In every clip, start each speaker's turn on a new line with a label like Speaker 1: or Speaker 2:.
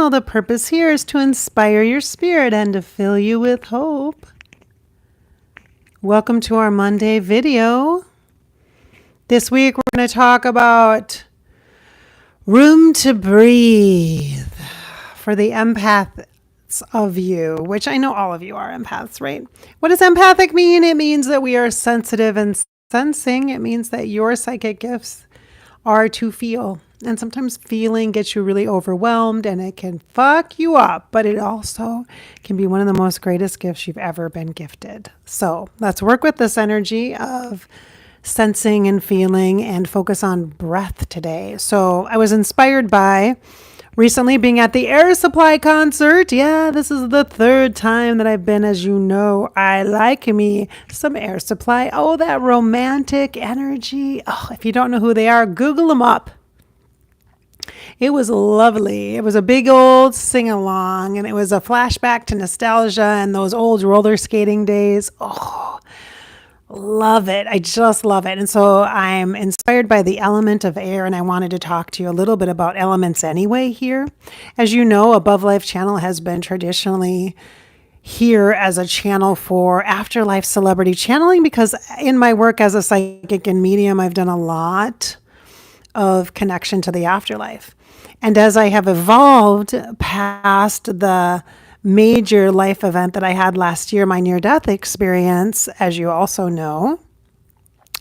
Speaker 1: channel. The purpose here is to inspire your spirit and to fill you with hope. Welcome to our Monday video. This week we're going to talk about room to breathe for the empaths of you, which I know all of you are empaths, right? What does empathic mean? It means that we are sensitive and sensing. It means that your psychic gifts are to feel. And sometimes feeling gets you really overwhelmed and it can fuck you up, but it also can be one of the most greatest gifts you've ever been gifted. So let's work with this energy of sensing and feeling and focus on breath today. So I was inspired by recently being at the Air Supply concert. Yeah, this is the third time that I've been. As you know, I like me some Air Supply. Oh, that romantic energy. Oh, if you don't know who they are, Google them up. It was lovely. It was a big old sing-along, and it was a flashback to nostalgia and those old roller skating days. Oh, love it. I just love it. And so I'm inspired by the element of air, and I wanted to talk to you a little bit about elements anyway here. As you know, Above Life channel has been traditionally here as a channel for afterlife celebrity channeling, because in my work as a psychic and medium, I've done a lot of connection to the afterlife. And as I have evolved past the major life event that I had last year, my near-death experience, as you also know,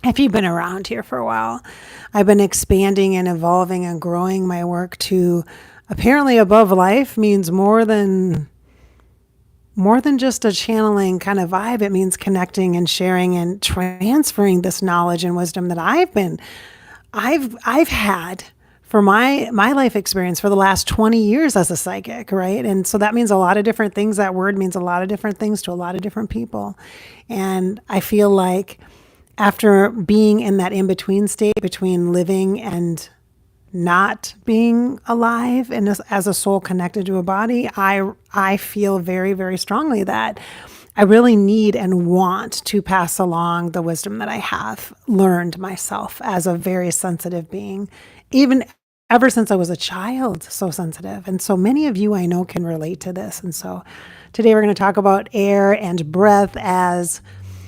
Speaker 1: if you've been around here for a while, I've been expanding and evolving and growing my work to apparently above life means more than just a channeling kind of vibe. It means connecting and sharing and transferring this knowledge and wisdom that I've had for my life experience for the last 20 years as a psychic, right? And so that means a lot of different things. That word means a lot of different things to a lot of different people. And I feel like after being in that in-between state between living and not being alive and as a soul connected to a body, I feel very, very strongly that I really need and want to pass along the wisdom that I have learned myself as a very sensitive being, even ever since I was a child, so sensitive. And so many of you I know can relate to this. And so today we're going to talk about air and breath as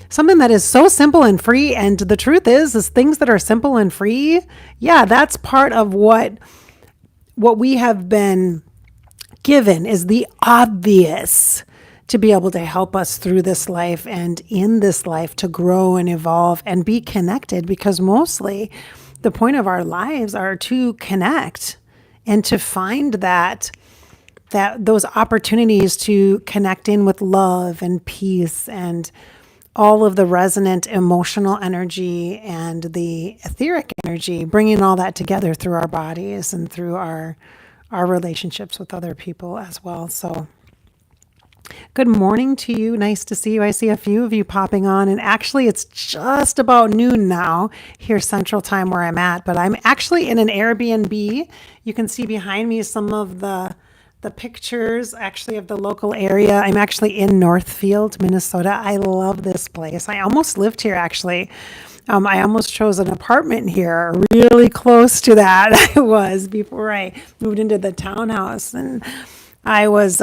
Speaker 1: something that is so simple and free. And the truth is things that are simple and free, yeah, that's part of what we have been given is the obvious to be able to help us through this life and in this life to grow and evolve and be connected, because mostly the point of our lives are to connect and to find that those opportunities to connect in with love and peace and all of the resonant emotional energy and the etheric energy, bringing all that together through our bodies and through our relationships with other people as well. So good morning to you. Nice to see you. I see a few of you popping on, and actually it's just about noon now here Central Time where I'm at, but I'm actually in an Airbnb. You can see behind me some of the pictures actually of the local area. I'm actually in Northfield, Minnesota. I love this place. I almost lived here actually. I almost chose an apartment here, really close to that I was before I moved into the townhouse, and I was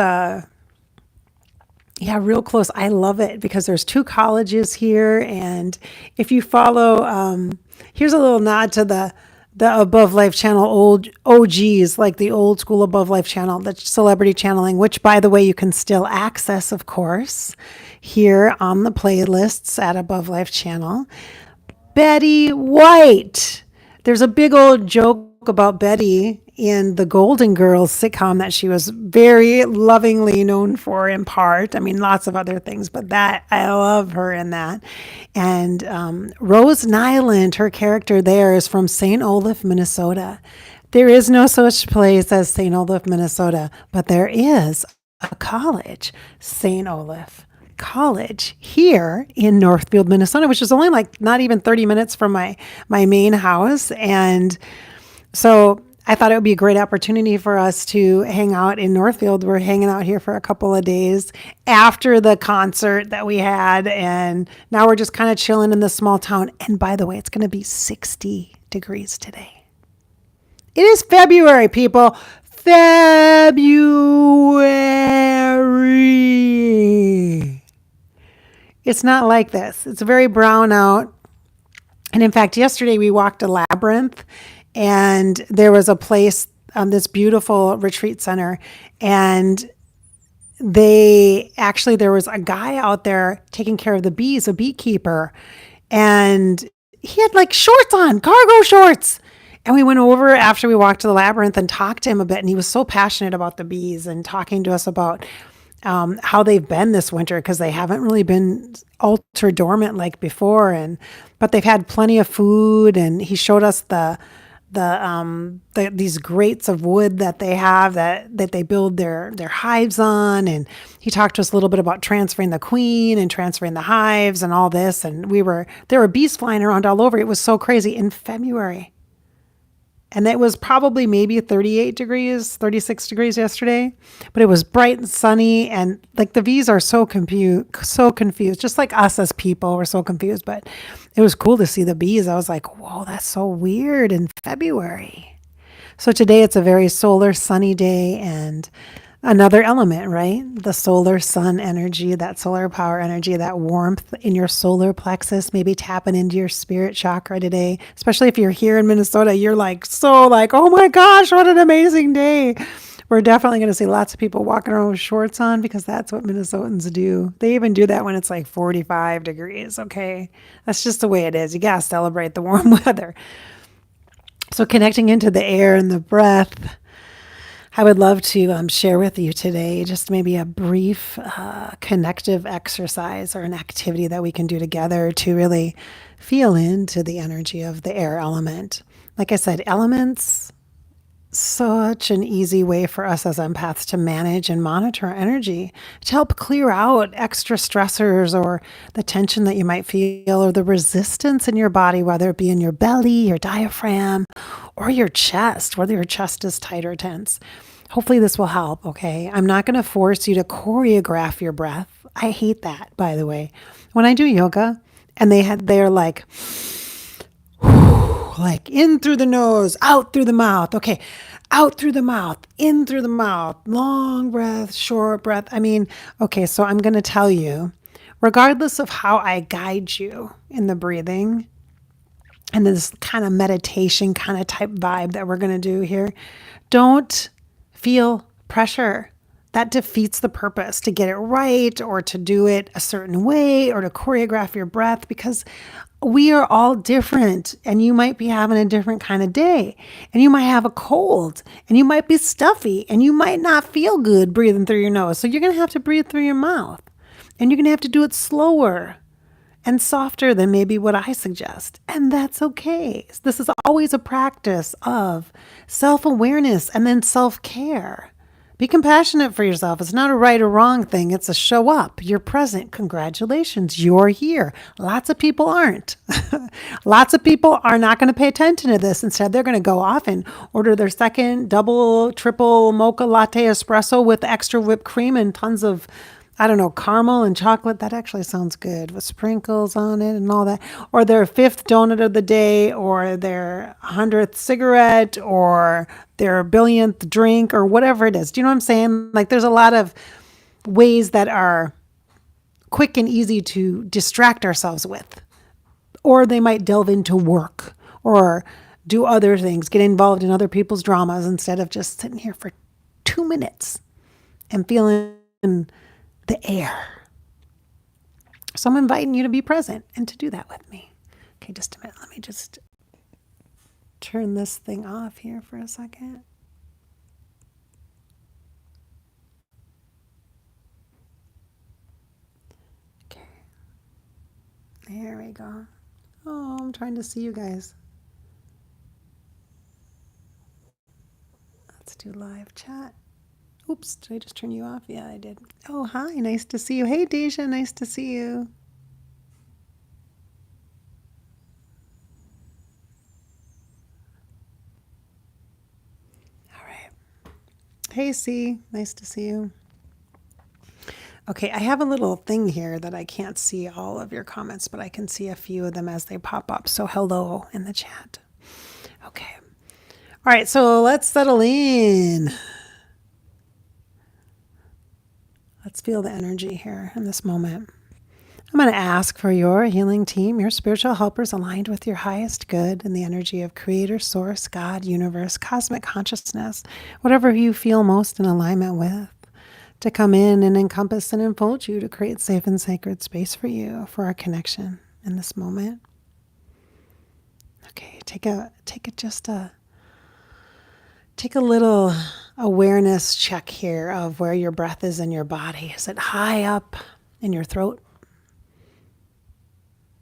Speaker 1: real close. I love it because there's 2 colleges here. And if you follow, here's a little nod to the Above Life channel, old OGs, like the old school Above Life channel, the celebrity channeling, which by the way, you can still access, of course, here on the playlists at Above Life channel. Betty White. There's a big old joke about Betty in the Golden Girls sitcom that she was very lovingly known for in part. I mean, lots of other things, but that I love her in that. And Rose Nyland, her character there is from St. Olaf, Minnesota. There is no such place as St. Olaf, Minnesota, but there is a college, St. Olaf College, here in Northfield, Minnesota, which is only like not even 30 minutes from my main house. And so I thought it would be a great opportunity for us to hang out in Northfield. We're hanging out here for a couple of days after the concert that we had. And now we're just kind of chilling in this small town. And by the way, it's going to be 60 degrees today. It is February, people. February. It's not like this. It's very brown out. And in fact, yesterday we walked a labyrinth and there was a place, this beautiful retreat center. And there was a guy out there taking care of the bees, a beekeeper. And he had like shorts on, cargo shorts. And we went over after we walked to the labyrinth and talked to him a bit. And he was so passionate about the bees and talking to us about how they've been this winter because they haven't really been ultra dormant like before, but they've had plenty of food. And he showed us these grates of wood that they have that they build their hives on. And he talked to us a little bit about transferring the queen and transferring the hives and all this. And there were bees flying around all over. It was so crazy in February. And it was probably maybe 38 degrees, 36 degrees yesterday, but it was bright and sunny. And like the bees are so confused, just like us as people, we're so confused, but it was cool to see the bees. I was like, whoa, that's so weird in February. So today it's a very solar sunny day and another element, right? The solar sun energy, that solar power energy, that warmth in your solar plexus, maybe tapping into your spirit chakra today. Especially if you're here in Minnesota, you're oh my gosh, what an amazing day. We're definitely going to see lots of people walking around with shorts on because that's what Minnesotans do. They even do that when it's like 45 degrees. Okay. That's just the way it is. You got to celebrate the warm weather. So connecting into the air and the breath, I would love to share with you today just maybe a brief connective exercise or an activity that we can do together to really feel into the energy of the air element. Like I said, elements, such an easy way for us as empaths to manage and monitor our energy, to help clear out extra stressors or the tension that you might feel or the resistance in your body, whether it be in your belly, your diaphragm, or your chest, whether your chest is tight or tense. Hopefully this will help, okay? I'm not going to force you to choreograph your breath. I hate that, by the way. When I do yoga and they're like in through the nose, out through the mouth. Okay, out through the mouth, in through the mouth, long breath, short breath. Okay, so I'm going to tell you, regardless of how I guide you in the breathing and this kind of meditation kind of type vibe that we're going to do here, don't feel pressure. That defeats the purpose to get it right or to do it a certain way or to choreograph your breath, because we are all different and you might be having a different kind of day and you might have a cold and you might be stuffy and you might not feel good breathing through your nose. So you're going to have to breathe through your mouth and you're going to have to do it slower and softer than maybe what I suggest. And that's okay. This is always a practice of self-awareness and then self-care. Be compassionate for yourself. It's not a right or wrong thing. It's a show up. You're present. Congratulations. You're here. Lots of people aren't. Lots of people are not going to pay attention to this. Instead, they're going to go off and order their second double, triple mocha latte espresso with extra whipped cream and tons of, caramel and chocolate. That actually sounds good with sprinkles on it and all that. Or their fifth donut of the day, or their 100th cigarette, or their billionth drink, or whatever it is. Do you know what I'm saying? Like there's a lot of ways that are quick and easy to distract ourselves with. Or they might delve into work or do other things, get involved in other people's dramas instead of just sitting here for 2 minutes and feeling the air. So I'm inviting you to be present and to do that with me. Okay, just a minute. Let me just turn this thing off here for a second. Okay. There we go. Oh, I'm trying to see you guys. Let's do live chat. Oops, did I just turn you off? Yeah, I did. Oh, hi, nice to see you. Hey, Deja, nice to see you. All right. Hey, C, nice to see you. Okay, I have a little thing here that I can't see all of your comments, but I can see a few of them as they pop up. So hello in the chat. Okay. All right, so let's settle in. Let's feel the energy here in this moment. I'm going to ask for your healing team, your spiritual helpers aligned with your highest good and the energy of Creator, Source, God, Universe, Cosmic Consciousness, whatever you feel most in alignment with, to come in and encompass and enfold you to create safe and sacred space for you, for our connection in this moment. Okay, take a little awareness check here of where your breath is in your body. Is it high up in your throat?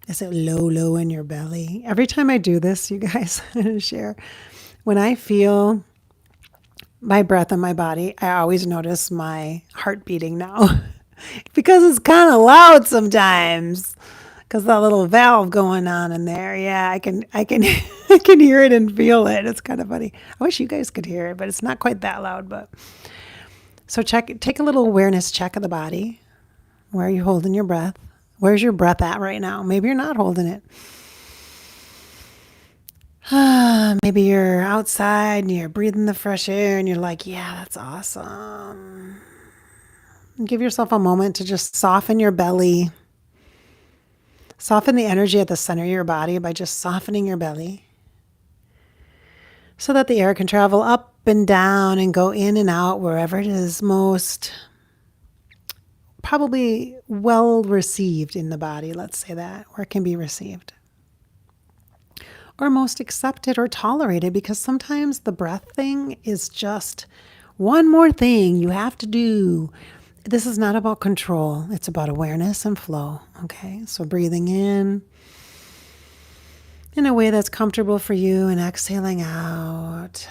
Speaker 1: Is it low in your belly? Every time I do this, you guys, I'm going to share, when I feel my breath in my body, I always notice my heart beating now because it's kind of loud sometimes because that little valve going on in there. Yeah, I can, I can hear it and feel it. It's kind of funny. I wish you guys could hear it, but it's not quite that loud. But so take a little awareness check of the body. Where are you holding your breath? Where's your breath at right now? Maybe you're not holding it. Maybe you're outside and you're breathing the fresh air and you're like, yeah, that's awesome. And give yourself a moment to just soften your belly. Soften the energy at the center of your body by just softening your belly so that the air can travel up and down and go in and out wherever it is most probably well received in the body, let's say that, where it can be received. Or most accepted or tolerated, because sometimes the breath thing is just one more thing you have to do. This is not about control. It's about awareness and flow, okay? So breathing in a way that's comfortable for you and exhaling out.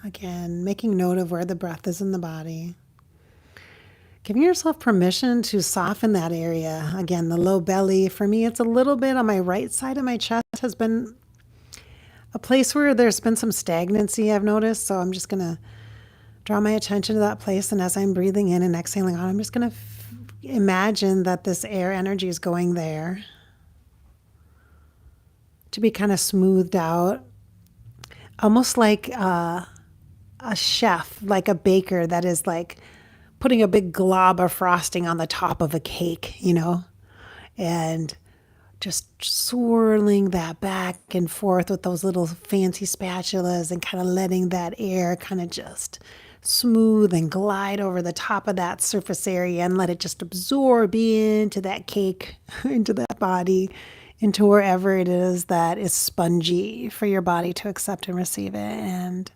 Speaker 1: Again, making note of where the breath is in the body. Giving yourself permission to soften that area. Again, the low belly. For me, it's a little bit on my right side of my chest has been a place where there's been some stagnancy, I've noticed. So I'm just going to draw my attention to that place. And as I'm breathing in and exhaling out, I'm just going to imagine that this air energy is going there to be kind of smoothed out. Almost like a chef, like a baker that is like putting a big glob of frosting on the top of a cake, and just swirling that back and forth with those little fancy spatulas and kind of letting that air kind of just smooth and glide over the top of that surface area and let it just absorb into that cake, into that body, into wherever it is that is spongy for your body to accept and receive it. And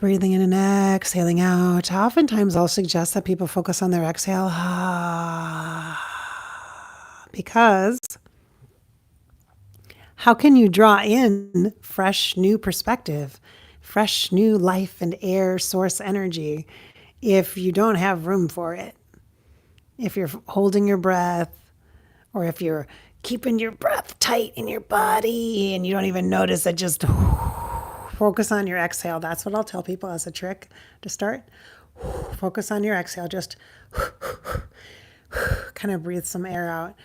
Speaker 1: breathing in and exhaling out. Oftentimes I'll suggest that people focus on their exhale because how can you draw in fresh new perspective, fresh new life and air source energy if you don't have room for it? If you're holding your breath, or if you're keeping your breath tight in your body and you don't even notice it, just focus on your exhale. That's what I'll tell people as a trick to start. Focus on your exhale. Just kind of breathe some air out.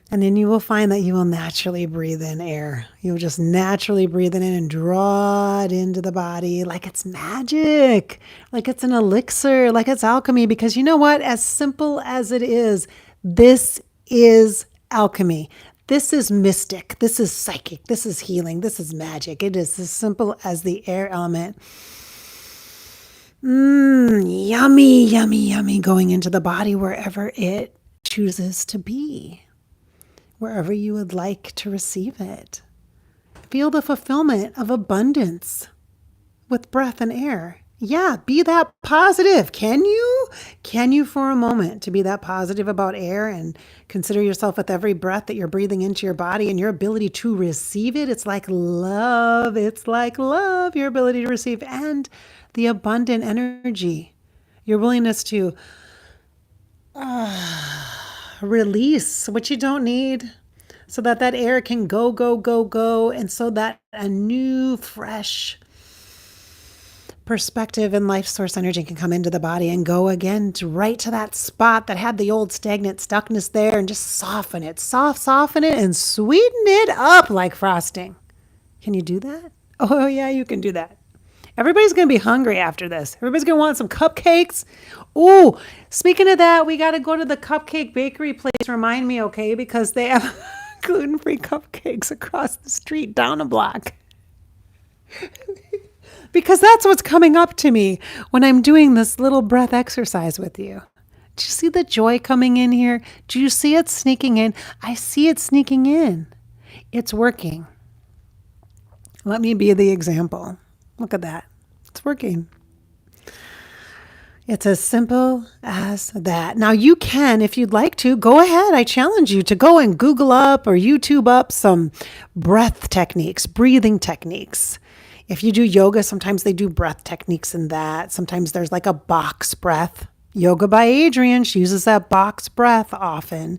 Speaker 1: And then you will find that you will naturally breathe in air. You'll just naturally breathe it in and draw it into the body like it's magic, like it's an elixir, like it's alchemy. Because you know what? As simple as it is, this is alchemy. This is mystic. This is psychic. This is healing. This is magic. It is as simple as the air element. Yummy, yummy, yummy, going into the body wherever it chooses to be. Wherever you would like to receive it. Feel the fulfillment of abundance with breath and air. Yeah, be that positive. Can you? Can you for a moment to be that positive about air and consider yourself with every breath that you're breathing into your body and your ability to receive it? It's like love. It's like love, your ability to receive, and the abundant energy, your willingness to release what you don't need so that that air can go, go, go, go. And so that a new, fresh perspective and life source energy can come into the body and go again right to that spot that had the old stagnant stuckness there, and just soften it, soften it and sweeten it up like frosting. Can you do that? Oh yeah, you can do that. Everybody's going to be hungry after this. Everybody's going to want some cupcakes. Ooh, speaking of that, we got to go to the cupcake bakery place. Remind me, okay? Because they have gluten-free cupcakes across the street down a block. Because that's what's coming up to me when I'm doing this little breath exercise with you. Do you see the joy coming in here? Do you see it sneaking in? I see it sneaking in. It's working. Let me be the example. Look at that. It's working. It's as simple as that. Now you can, if you'd like to, go ahead. I challenge you to go and Google up or YouTube up some breath techniques, breathing techniques. If you do yoga, sometimes they do breath techniques in that. Sometimes there's like a box breath. Yoga by Adrienne, she uses that box breath often.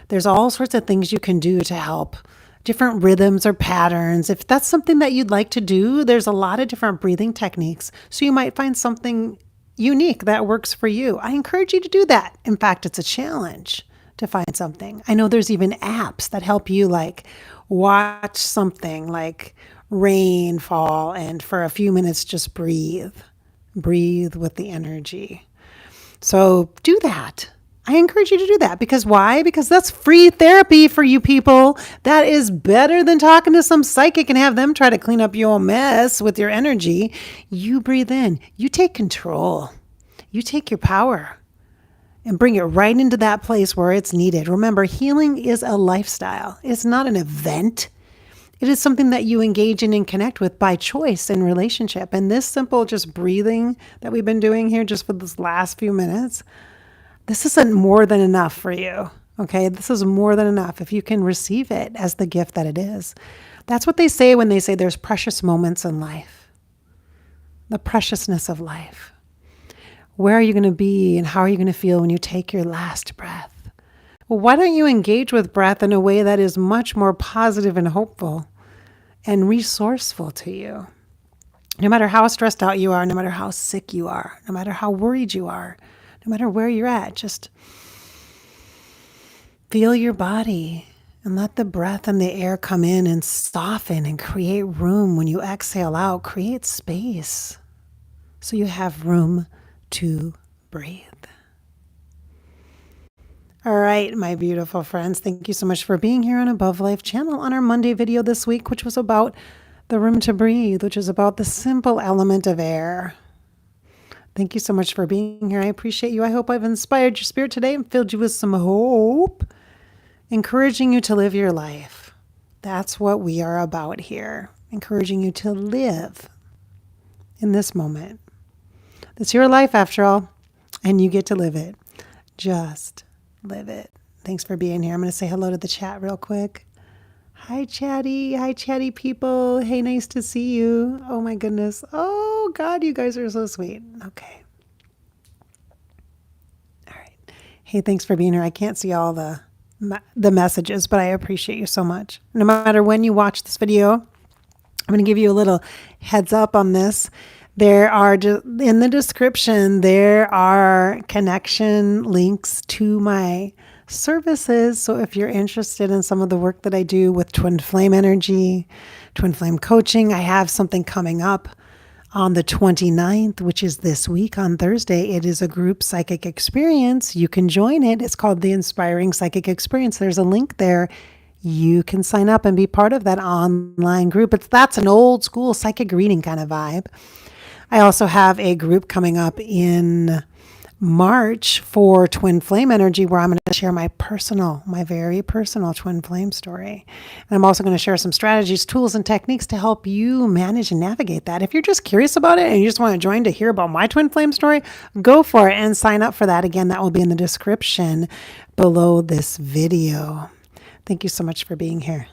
Speaker 1: There's all sorts of things you can do to help. Different rhythms or patterns. If that's something that you'd like to do, there's a lot of different breathing techniques. So you might find something unique that works for you. I encourage you to do that. In fact, it's a challenge to find something. I know there's even apps that help you like watch something like rain fall and for a few minutes just breathe. Breathe with the energy. So do that. I encourage you to do that. Because why? Because that's free therapy for you people. That is better than talking to some psychic and have them try to clean up your mess with your energy. You breathe in. You take control. You take your power and bring it right into that place where it's needed. Remember, healing is a lifestyle. It's not an event. It is something that you engage in and connect with by choice in relationship. And this simple just breathing that we've been doing here just for this last few minutes, this isn't more than enough for you, okay? This is more than enough if you can receive it as the gift that it is. That's what they say when they say there's precious moments in life, the preciousness of life. Where are you going to be and how are you going to feel when you take your last breath? Well, why don't you engage with breath in a way that is much more positive and hopeful and resourceful to you? No matter how stressed out you are, no matter how sick you are, no matter how worried you are, no matter where you're at, just feel your body and let the breath and the air come in and soften and create room. When you exhale out, create space so you have room to breathe. All right, my beautiful friends, thank you so much for being here on Above Life channel on our Monday video this week, which was about the room to breathe, which is about the simple element of air. Thank you so much for being here. I appreciate you. I hope I've inspired your spirit today and filled you with some hope, encouraging you to live your life. That's what we are about here, encouraging you to live in this moment. It's your life after all, and you get to live it. Just live it. Thanks for being here. I'm going to say hello to the chat real quick. Hi, chatty. Hi, chatty people. Hey, nice to see you. Oh, my goodness. Oh, God, you guys are so sweet. Okay. All right. Hey, thanks for being here. I can't see all the messages, but I appreciate you so much. No matter when you watch this video, I'm going to give you a little heads up on this. There are, in the description, there are connection links to my services. So if you're interested in some of the work that I do with twin flame energy, twin flame coaching, I have something coming up on the 29th, which is this week on Thursday. It is a group psychic experience. You can join it. It's called the Inspiring Psychic Experience. There's a link there. You can sign up and be part of that online group. That's an old school psychic reading kind of vibe. I also have a group coming up in March for twin flame energy, where I'm going to share my very personal twin flame story. And I'm also going to share some strategies, tools, and techniques to help you manage and navigate that. If you're just curious about it and you just want to join to hear about my twin flame story, go for it and sign up for that. Again, that will be in the description below this video. Thank you so much for being here.